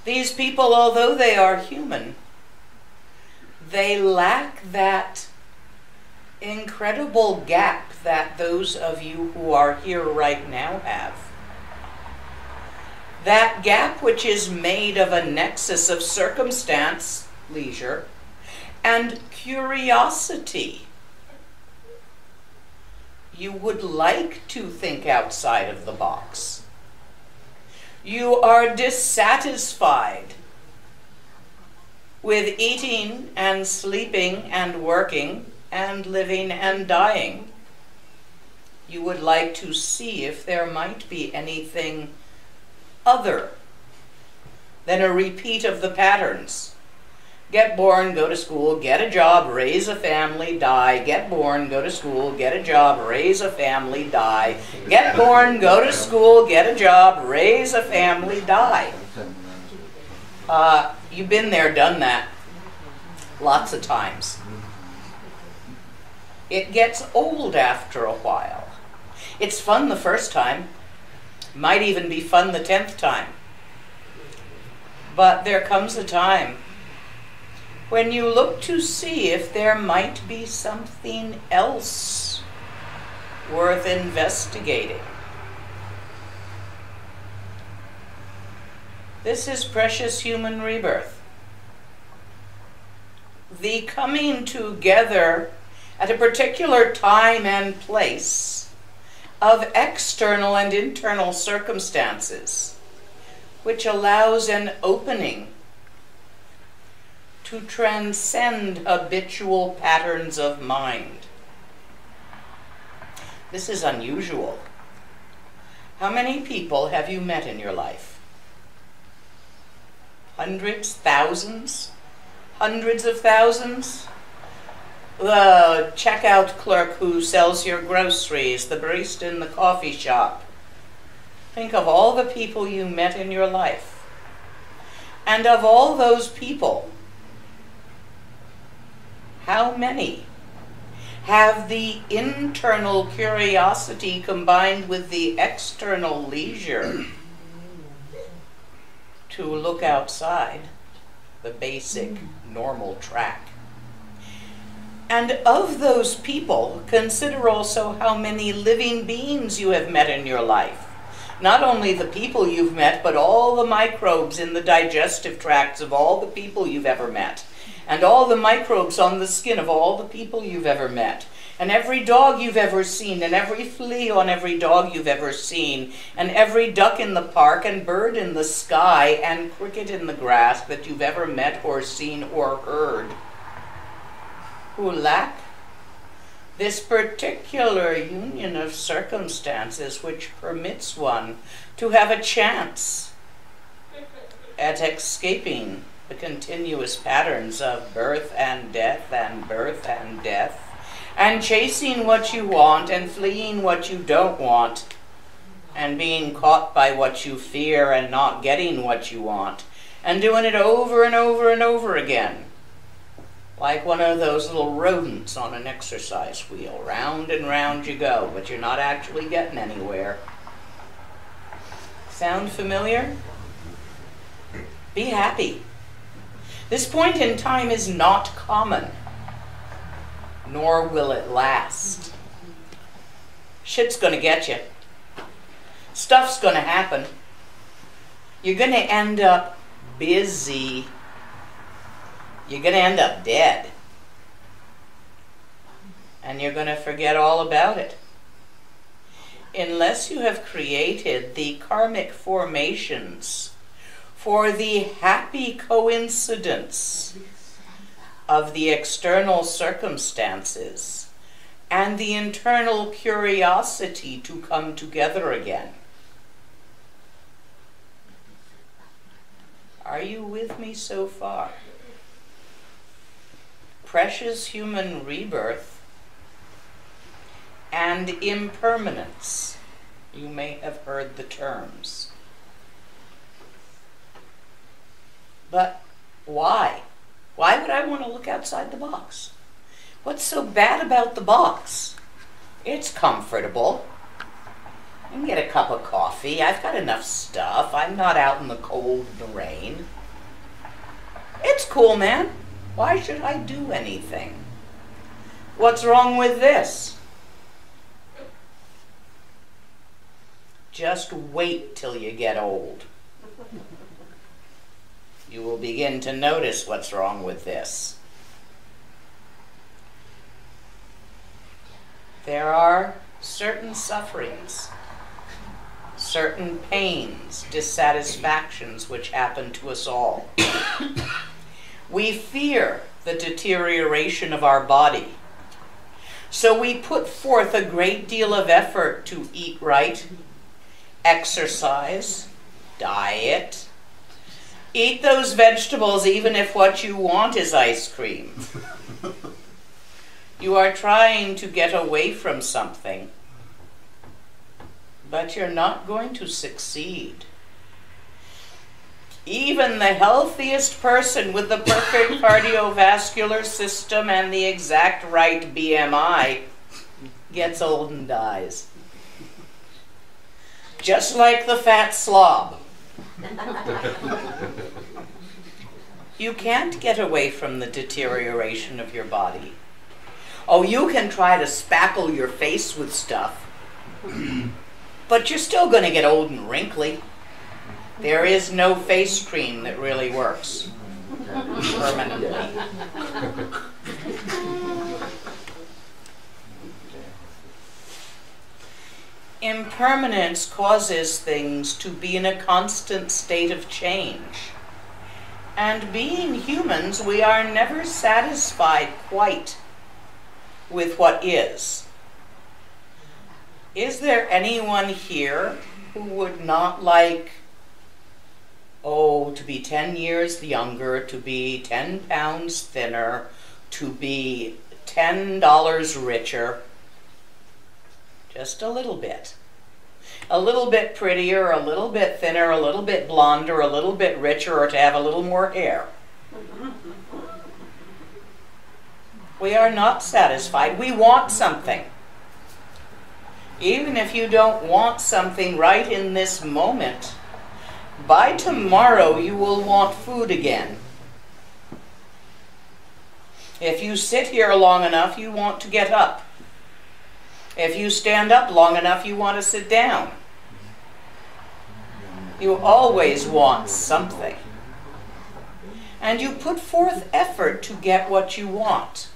These people, although they are human, they lack that incredible gap that those of you who are here right now have. That gap which is made of a nexus of circumstance, leisure, and curiosity. You would like to think outside of the box. You are dissatisfied with eating and sleeping and working and living and dying. You would like to see if there might be anything other than a repeat of the patterns. Get born, go to school, get a job, raise a family, die. Get born, go to school, get a job, raise a family, die. Get born, go to school, get a job, raise a family, die. You've been there, done that lots of times. It gets old after a while. It's fun the first time. Might even be fun the 10th time. But there comes a time when you look to see if there might be something else worth investigating. This is precious human rebirth. The coming together at a particular time and place of external and internal circumstances, which allows an opening to transcend habitual patterns of mind. This is unusual. How many people have you met in your life? Hundreds, thousands, hundreds of thousands? The checkout clerk who sells your groceries, the barista in the coffee shop. Think of all the people you met in your life. And of all those people, how many have the internal curiosity combined with the external leisure to look outside the basic normal track? And of those people, consider also how many living beings you have met in your life. Not only the people you've met, but all the microbes in the digestive tracts of all the people you've ever met. And all the microbes on the skin of all the people you've ever met. And every dog you've ever seen, and every flea on every dog you've ever seen, and every duck in the park, and bird in the sky, and cricket in the grass that you've ever met or seen or heard, who lack this particular union of circumstances which permits one to have a chance at escaping the continuous patterns of birth and death and birth and death, and chasing what you want and fleeing what you don't want, and being caught by what you fear and not getting what you want, and doing it over and over and over again, like one of those little rodents on an exercise wheel. Round and round you go, but you're not actually getting anywhere. Sound familiar? Be happy. This point in time is not common, nor will it last. Shit's gonna get you. Stuff's gonna happen. You're gonna end up busy. You're gonna end up dead. And you're gonna forget all about it. Unless you have created the karmic formations for the happy coincidence of the external circumstances and the internal curiosity to come together again. Are you with me so far? Precious human rebirth and impermanence. You may have heard the terms. But why? Why would I want to look outside the box? What's so bad about the box? It's comfortable. I can get a cup of coffee. I've got enough stuff. I'm not out in the cold and the rain. It's cool, man. Why should I do anything? What's wrong with this? Just wait till you get old. You will begin to notice what's wrong with this. There are certain sufferings, certain pains, dissatisfactions which happen to us all. We fear the deterioration of our body, so we put forth a great deal of effort to eat right, exercise, diet, eat those vegetables even if what you want is ice cream. You are trying to get away from something, but you're not going to succeed. Even the healthiest person with the perfect cardiovascular system and the exact right BMI gets old and dies. Just like the fat slob. You can't get away from the deterioration of your body. Oh, you can try to spackle your face with stuff, but you're still going to get old and wrinkly. There is no face cream that really works permanently. Impermanence causes things to be in a constant state of change. And being humans, we are never satisfied quite with what is. Is there anyone here who would not like, to be 10 years younger, to be 10 pounds thinner, to be $10 richer? Just a little bit. A little bit prettier, a little bit thinner, a little bit blonder, a little bit richer, or to have a little more hair. We are not satisfied. We want something. Even if you don't want something right in this moment, by tomorrow you will want food again. If you sit here long enough, you want to get up. If you stand up long enough, you want to sit down. You always want something. And you put forth effort to get what you want.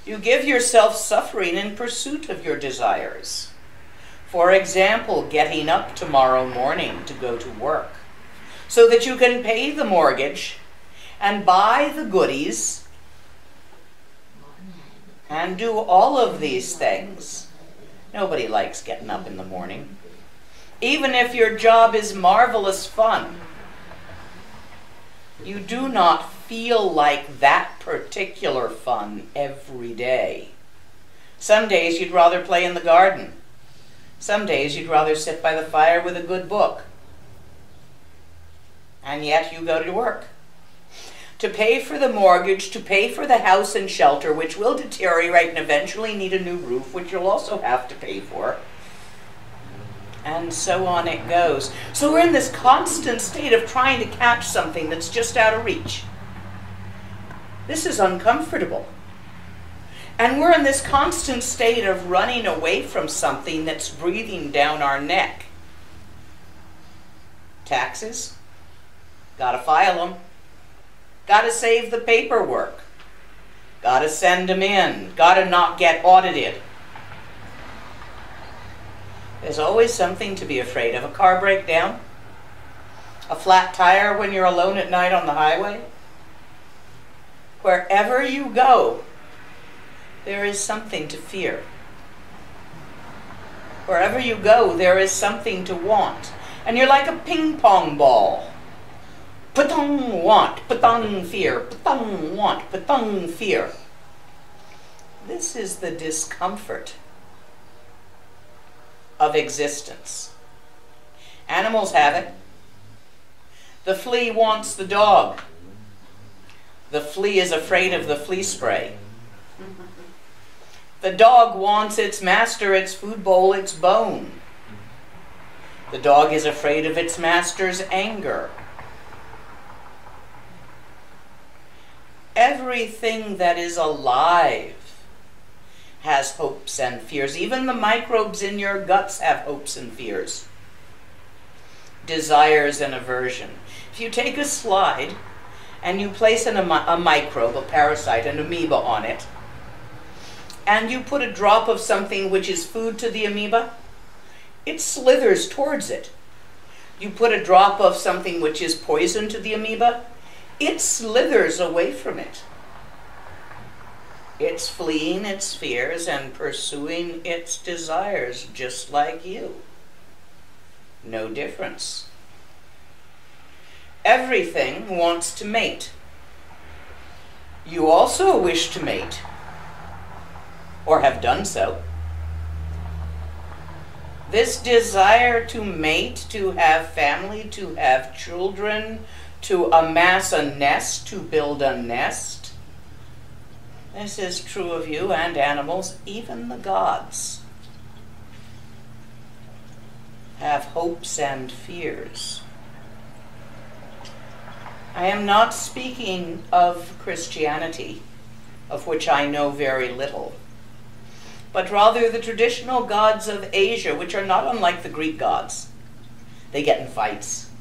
You give yourself suffering in pursuit of your desires. For example, getting up tomorrow morning to go to work so that you can pay the mortgage and buy the goodies and do all of these things. Nobody likes getting up in the morning. Even if your job is marvelous fun, you do not feel like that particular fun every day. Some days you'd rather play in the garden. Some days you'd rather sit by the fire with a good book. And yet you go to work. To pay for the mortgage, to pay for the house and shelter, which will deteriorate and eventually need a new roof, which you'll also have to pay for. And so on it goes. So we're in this constant state of trying to catch something that's just out of reach. This is uncomfortable. And we're in this constant state of running away from something that's breathing down our neck. Taxes? Gotta file them. Gotta save the paperwork. Gotta send them in. Gotta not get audited. There's always something to be afraid of. A car breakdown? A flat tire when you're alone at night on the highway? Wherever you go, there is something to fear. Wherever you go, there is something to want. And you're like a ping pong ball. Patong want, patong fear, patong want, patong fear. This is the discomfort of existence. Animals have it. The flea wants the dog. The flea is afraid of the flea spray. The dog wants its master, its food bowl, its bone. The dog is afraid of its master's anger. Everything that is alive has hopes and fears. Even the microbes in your guts have hopes and fears, desires and aversion. If you take a slide and you place a microbe, a parasite, an amoeba on it, and you put a drop of something which is food to the amoeba, it slithers towards it. You put a drop of something which is poison to the amoeba, it slithers away from it. It's fleeing its fears and pursuing its desires, just like you. No difference. Everything wants to mate. You also wish to mate, or have done so. This desire to mate, to have family, to have children, to amass a nest, to build a nest, this is true of you and animals. Even the gods have hopes and fears. I am not speaking of Christianity, of which I know very little, but rather the traditional gods of Asia, which are not unlike the Greek gods. They get in fights.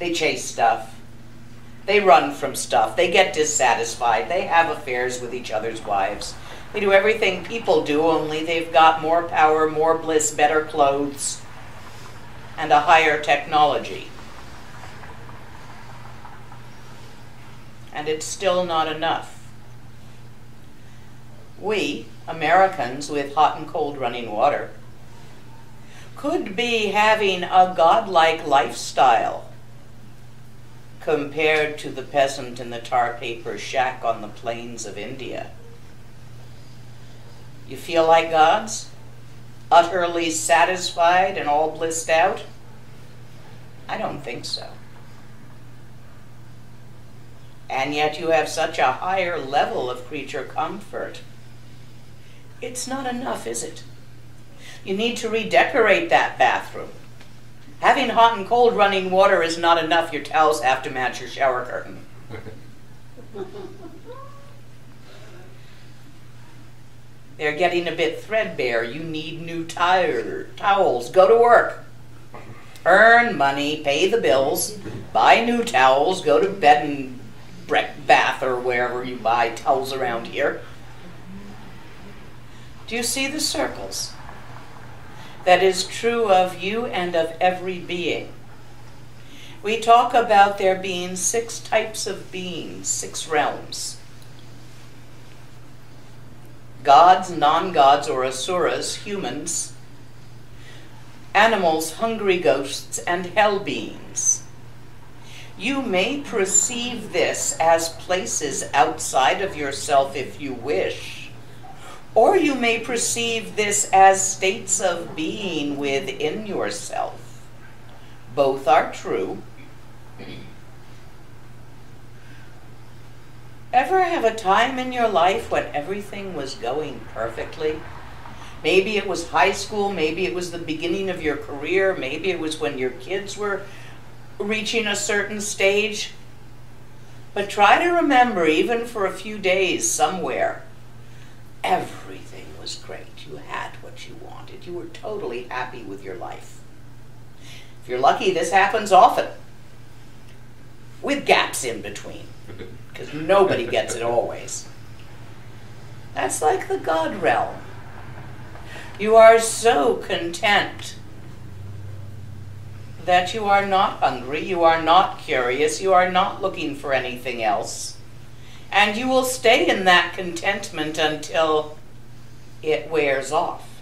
They chase stuff. They run from stuff. They get dissatisfied. They have affairs with each other's wives. They do everything people do, only they've got more power, more bliss, better clothes, and a higher technology. And it's still not enough. We, Americans with hot and cold running water, could be having a godlike lifestyle compared to the peasant in the tar paper shack on the plains of India. You feel like gods? Utterly satisfied and all blissed out? I don't think so. And yet you have such a higher level of creature comfort. It's not enough, is it? You need to redecorate that bathroom. Having hot and cold running water is not enough. Your towels have to match your shower curtain. They're getting a bit threadbare. You need new towels. Go to work. Earn money, pay the bills, buy new towels, go to bed and bath or wherever you buy towels around here. Do you see the circles? That is true of you and of every being. We talk about there being 6 types of beings, 6 realms. Gods, non-gods or asuras, humans, animals, hungry ghosts, and hell beings. You may perceive this as places outside of yourself if you wish, or you may perceive this as states of being within yourself. Both are true. Ever have a time in your life when everything was going perfectly? Maybe it was high school, maybe it was the beginning of your career, maybe it was when your kids were reaching a certain stage. But try to remember, even for a few days somewhere, everything was great. You had what you wanted. You were totally happy with your life. If you're lucky, this happens often, with gaps in between, because nobody gets it always. That's like the God realm. You are so content that you are not hungry, you are not curious, you are not looking for anything else. And you will stay in that contentment until it wears off.